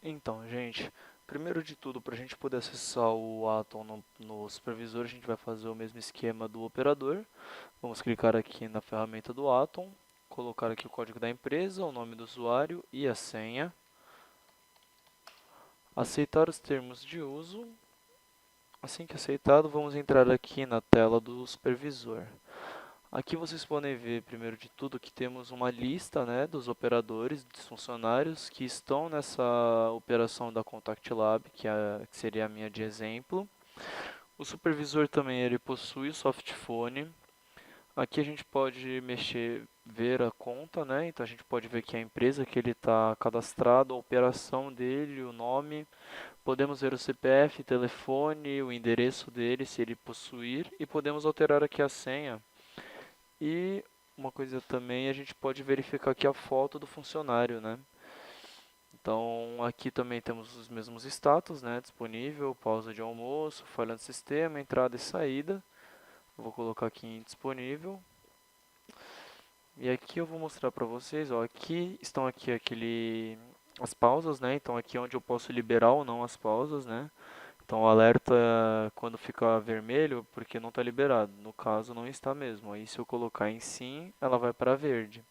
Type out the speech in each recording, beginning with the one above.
Então, gente, primeiro de tudo, para a gente poder acessar o Atom no supervisor, a gente vai fazer o mesmo esquema do operador. Vamos clicar aqui na ferramenta do Atom, colocar aqui o código da empresa, o nome do usuário e a senha. Aceitar os termos de uso. Assim que aceitado, vamos entrar aqui na tela do supervisor. Aqui vocês podem ver, primeiro de tudo, que temos uma lista, né, dos operadores, dos funcionários que estão nessa operação da Contact Lab, que seria a minha de exemplo. O supervisor também ele possui o softphone. Aqui a gente pode mexer, ver a conta, né? Então a gente pode ver que a empresa que ele está cadastrado, a operação dele, o nome. Podemos ver o CPF, telefone, o endereço dele, se ele possuir, e podemos alterar aqui a senha. E uma coisa também, a gente pode verificar aqui a foto do funcionário, né? Então, aqui também temos os mesmos status, né? Disponível, pausa de almoço, falha no sistema, entrada e saída. Vou colocar aqui em disponível. E aqui eu vou mostrar para vocês, ó, aqui estão aqui as pausas, né? Então aqui é onde eu posso liberar ou não as pausas, né? Então o alerta quando fica vermelho porque não está liberado. No caso não está mesmo. Aí se eu colocar em sim, ela vai para verde.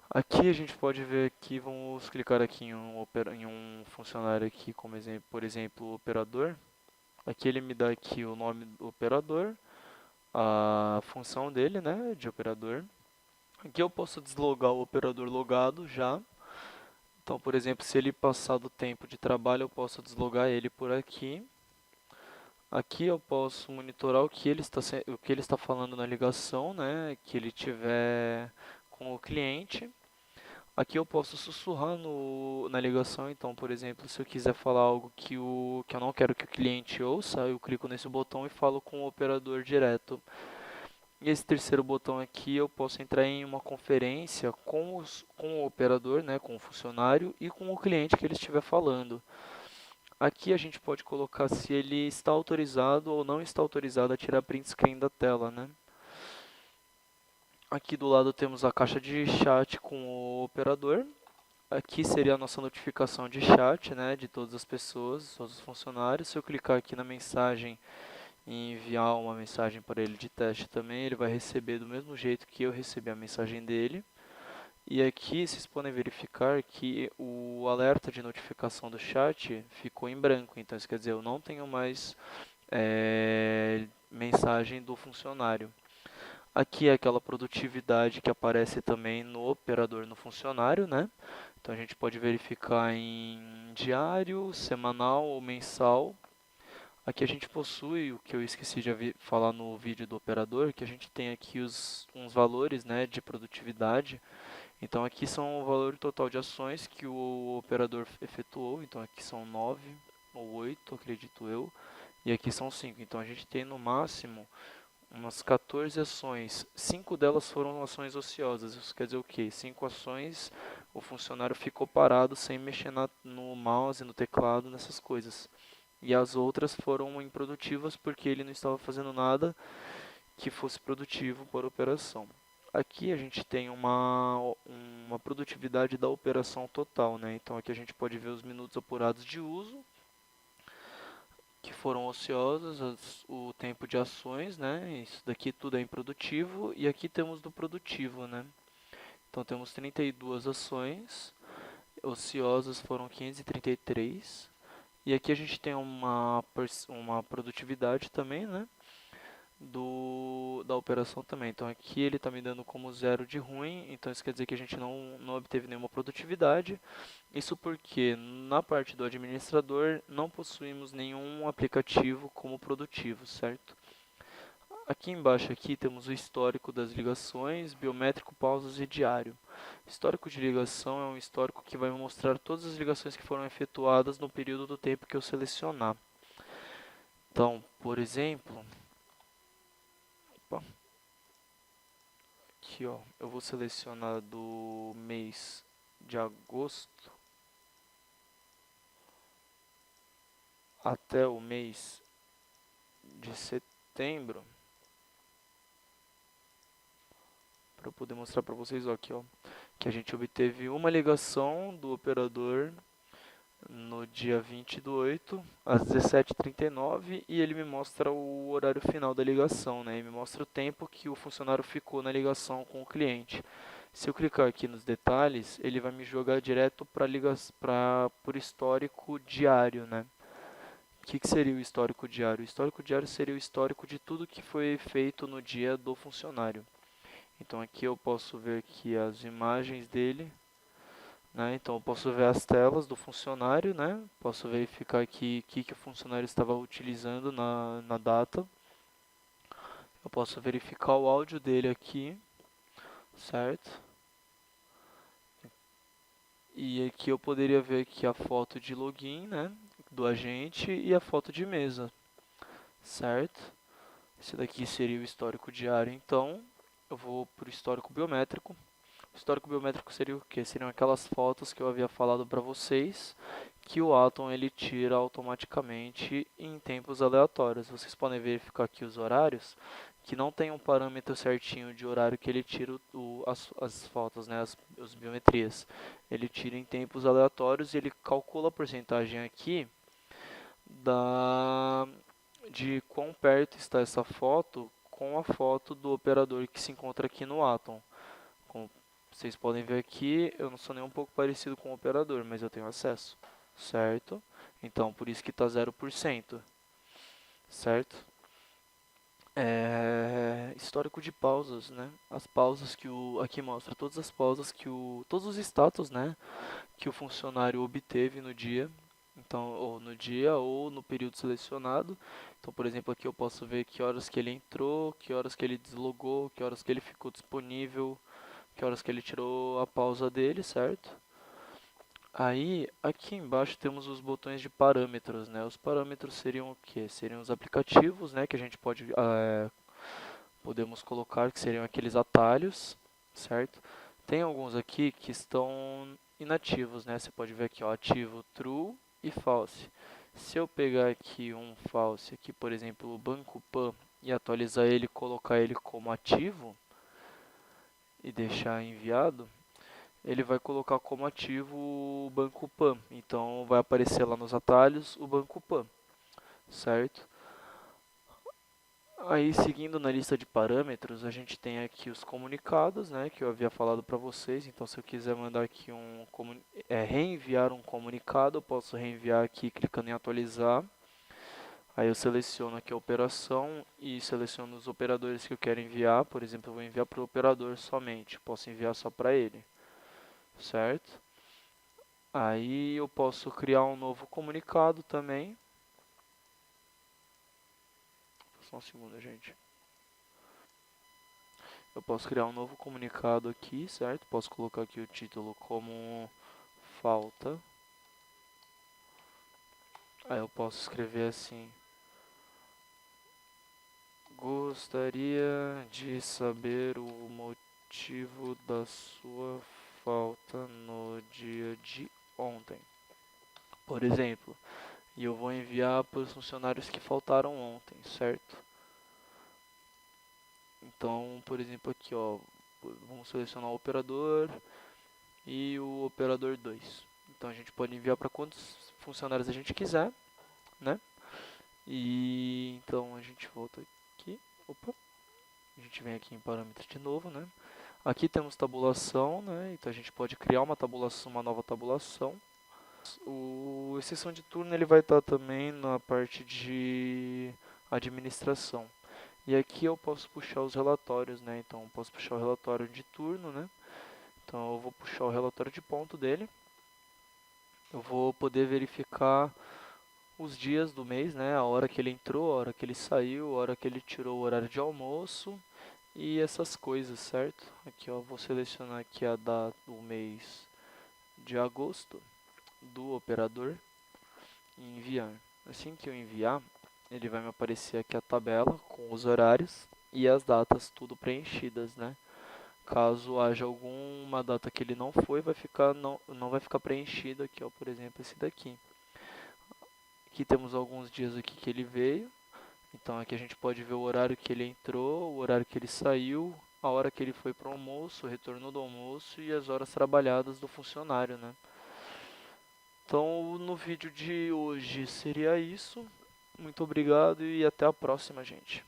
Aqui a gente pode ver aqui, vamos clicar aqui em um funcionário aqui, como exemplo, por exemplo, o operador. Aqui ele me dá aqui o nome do operador, a função dele, né, de operador. Aqui eu posso deslogar o operador logado já. Então, por exemplo, se ele passar do tempo de trabalho, eu posso deslogar ele por aqui. Aqui eu posso monitorar o que ele está falando na ligação, né, que ele tiver com o cliente. Aqui eu posso sussurrar na ligação, então, por exemplo, se eu quiser falar algo que eu não quero que o cliente ouça, eu clico nesse botão e falo com o operador direto. E esse terceiro botão aqui eu posso entrar em uma conferência com o operador, né, com o funcionário e com o cliente que ele estiver falando. Aqui a gente pode colocar se ele está autorizado ou não está autorizado a tirar print screen da tela, né? Aqui do lado temos a caixa de chat com o operador. Aqui seria a nossa notificação de chat, né, de todas as pessoas, todos os funcionários. Se eu clicar aqui na mensagem e enviar uma mensagem para ele de teste também, ele vai receber do mesmo jeito que eu recebi a mensagem dele. E aqui vocês podem verificar que o alerta de notificação do chat ficou em branco. Então isso quer dizer, eu não tenho mais mensagem do funcionário. Aqui é aquela produtividade que aparece também no operador no funcionário, né? Então a gente pode verificar em diário, semanal ou mensal. Aqui a gente possui o que eu esqueci de falar no vídeo do operador, que a gente tem aqui uns valores, né, de produtividade. Então aqui são o valor total de ações que o operador efetuou. Então aqui são 9 ou 8, acredito eu. E aqui são 5. Então a gente tem no máximo umas 14 ações. 5 delas foram ações ociosas. Isso quer dizer o quê? 5 ações, o funcionário ficou parado sem mexer no mouse, no teclado, nessas coisas. E as outras foram improdutivas porque ele não estava fazendo nada que fosse produtivo para a operação. Aqui a gente tem uma produtividade da operação total, né? Então aqui a gente pode ver os minutos apurados de uso, que foram ociosas, o tempo de ações, né? Isso daqui tudo é improdutivo e aqui temos do produtivo, né? Então temos 32 ações, ociosas foram 533 e aqui a gente tem uma produtividade também, né? Da operação também. Então aqui ele está me dando como zero de ruim, então isso quer dizer que a gente não obteve nenhuma produtividade. Isso porque na parte do administrador não possuímos nenhum aplicativo como produtivo, certo? Aqui embaixo aqui temos o histórico das ligações, biométrico, pausas e diário. Histórico de ligação é um histórico que vai mostrar todas as ligações que foram efetuadas no período do tempo que eu selecionar. Então, por exemplo, opa, aqui ó, eu vou selecionar do mês de agosto até o mês de setembro, para eu poder mostrar para vocês ó, aqui ó, que a gente obteve uma ligação do operador no dia 20/8, às 17h39, e ele me mostra o horário final da ligação, né? E me mostra o tempo que o funcionário ficou na ligação com o cliente. Se eu clicar aqui nos detalhes, ele vai me jogar direto para por histórico diário, né? O que seria o histórico diário? O histórico diário seria o histórico de tudo que foi feito no dia do funcionário. Então aqui eu posso ver aqui as imagens dele, né? Então eu posso ver as telas do funcionário, né? Posso verificar aqui o que o funcionário estava utilizando na data. Eu posso verificar o áudio dele aqui, certo? E aqui eu poderia ver aqui a foto de login, né? Do agente e a foto de mesa, certo? Esse daqui seria o histórico diário, então eu vou para o histórico biométrico. O histórico biométrico seria o quê? Seriam aquelas fotos que eu havia falado para vocês, que o Atom ele tira automaticamente em tempos aleatórios. Vocês podem verificar aqui os horários, que não tem um parâmetro certinho de horário que ele tira as fotos, né, as biometrias. Ele tira em tempos aleatórios e ele calcula a porcentagem aqui da de quão perto está essa foto com a foto do operador que se encontra aqui no Atom. Como vocês podem ver aqui, eu não sou nem um pouco parecido com o operador, mas eu tenho acesso, certo? Então, por isso que está 0%, certo? Histórico de pausas, né? As pausas que aqui mostra todas as pausas todos os status, né, que o funcionário obteve no dia. Então, ou no dia ou no período selecionado. Então, por exemplo, aqui eu posso ver que horas que ele entrou, que horas que ele deslogou, que horas que ele ficou disponível, que horas que ele tirou a pausa dele, certo? Aí, aqui embaixo temos os botões de parâmetros, né? Os parâmetros seriam o quê? Seriam os aplicativos, né? Que a gente podemos colocar, que seriam aqueles atalhos, certo? Tem alguns aqui que estão inativos, né? Você pode ver aqui, ó, ativo true e false. Se eu pegar aqui um false, aqui, por exemplo, o Banco Pan, e atualizar ele, colocar ele como ativo e deixar enviado, ele vai colocar como ativo o Banco Pan. Então vai aparecer lá nos atalhos o Banco Pan, certo? Aí seguindo na lista de parâmetros, a gente tem aqui os comunicados, né, que eu havia falado para vocês. Então se eu quiser mandar aqui reenviar um comunicado, eu posso reenviar aqui clicando em atualizar. Aí eu seleciono aqui a operação e seleciono os operadores que eu quero enviar. Por exemplo, eu vou enviar para o operador somente, posso enviar só para ele, certo? Aí eu posso criar um novo comunicado também. Só um segundo, gente. Eu posso criar um novo comunicado aqui, certo? Posso colocar aqui o título como falta. Aí eu posso escrever assim: gostaria de saber o motivo da sua falta no dia de ontem, por exemplo. E eu vou enviar para os funcionários que faltaram ontem, certo? Então, por exemplo, aqui, ó, vamos selecionar o operador e o operador 2. Então a gente pode enviar para quantos funcionários a gente quiser, né? E então a gente volta aqui. Opa, a gente vem aqui em parâmetros de novo, né? Aqui temos tabulação, né? Então a gente pode criar uma tabulação, uma nova tabulação. O exceção de turno ele vai estar também na parte de administração. E aqui eu posso puxar os relatórios, né? Então eu posso puxar o relatório de turno, né? Então eu vou puxar o relatório de ponto dele. Eu vou poder verificar os dias do mês, né? A hora que ele entrou, a hora que ele saiu, a hora que ele tirou o horário de almoço e essas coisas, certo? Aqui ó, vou selecionar aqui a data do mês de agosto do operador e enviar. Assim que eu enviar, ele vai me aparecer aqui a tabela com os horários e as datas tudo preenchidas, né? Caso haja alguma data que ele não foi, não vai ficar preenchido aqui, ó, por exemplo, esse daqui. Aqui temos alguns dias aqui que ele veio. Então aqui a gente pode ver o horário que ele entrou, o horário que ele saiu, a hora que ele foi para o almoço, o retorno do almoço e as horas trabalhadas do funcionário, né? Então, no vídeo de hoje seria isso. Muito obrigado e até a próxima, gente.